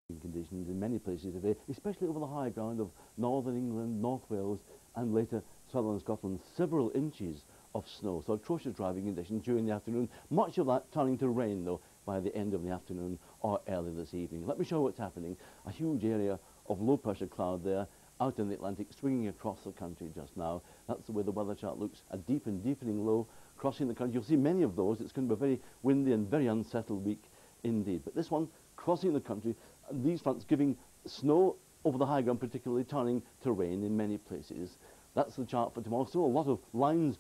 conditions in many places today, especially over the high ground of northern England, North Wales and later southern Scotland. Several inches of snow, so atrocious driving conditions during the afternoon, much of that turning to rain though by the end of the afternoon or early this evening. Let me show you what's happening. A huge area of low pressure cloud there out in the Atlantic swinging across the country just now. That's the way the weather chart looks, a deep and deepening low crossing the country. You'll see many of those. It's going to be a very windy and very unsettled week indeed. But this one crossing the country, these fronts giving snow over the high ground, particularly turning to rain in many places. That's the chart for tomorrow. So a lot of lines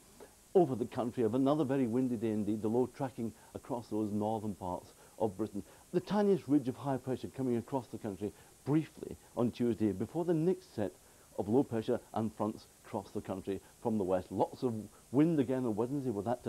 over the country of another very windy day indeed, the low tracking across those northern parts of Britain. The tiniest ridge of high pressure coming across the country briefly on Tuesday before the next set of low pressure and fronts cross the country from the west. Lots of wind again on Wednesday with that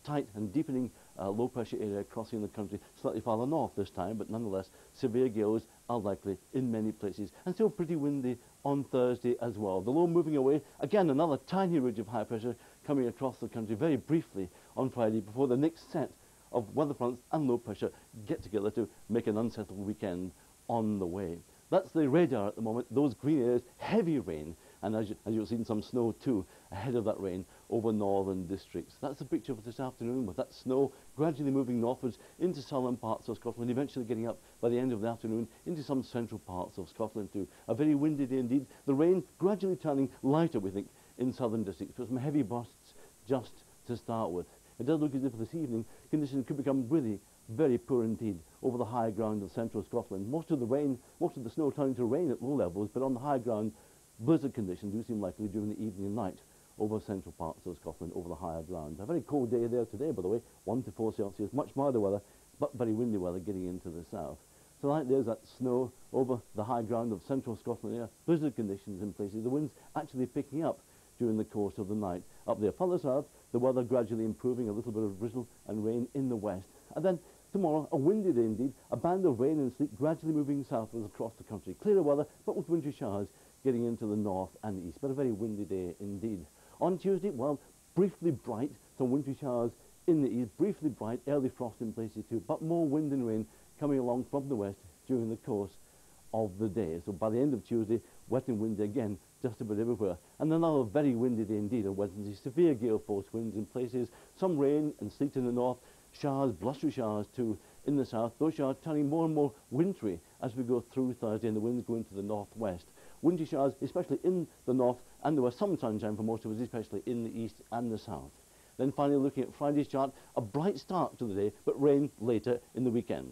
tight and deepening low pressure area crossing the country slightly farther north this time, but nonetheless severe gales are likely in many places and still pretty windy on Thursday as well. The low moving away, again another tiny ridge of high pressure coming across the country very briefly on Friday before the next set of weather fronts and low pressure get together to make an unsettled weekend on the way. That's the radar at the moment. Those green areas, heavy rain, and as you've seen, some snow too ahead of that rain over northern districts. That's the picture for this afternoon, with that snow gradually moving northwards into southern parts of Scotland, eventually getting up by the end of the afternoon into some central parts of Scotland too. A very windy day indeed. The rain gradually turning lighter, we think, in southern districts, but some heavy bursts just to start with. It does look as if this evening conditions could become really very poor indeed over the high ground of central Scotland. Most of the snow turning to rain at low levels, but on the high ground, blizzard conditions do seem likely during the evening and night over central parts of Scotland, over the higher ground. A very cold day there today, by the way, 1 to 4 Celsius, much milder weather, but very windy weather getting into the south. So like there's that snow over the high ground of central Scotland area, blizzard conditions in places, the winds actually picking up during the course of the night. Up there further south, the weather gradually improving, a little bit of drizzle and rain in the west. And then tomorrow, a windy day indeed, a band of rain and sleet gradually moving southwards across the country. Clearer weather, but with wintry showers getting into the north and east, but a very windy day indeed. On Tuesday, well, briefly bright, some wintry showers in the east, briefly bright, early frost in places too, but more wind and rain coming along from the west during the course of the day. So by the end of Tuesday, wet and windy again, just about everywhere. And another very windy day indeed on Wednesday, severe gale force winds in places, some rain and sleet in the north, showers, blustery showers too in the south. Those showers turning more and more wintry as we go through Thursday and the winds go into the northwest. Windy showers, especially in the north, and there was some sunshine for most of us, especially in the east and the south. Then finally looking at Friday's chart, a bright start to the day, but rain later in the weekend.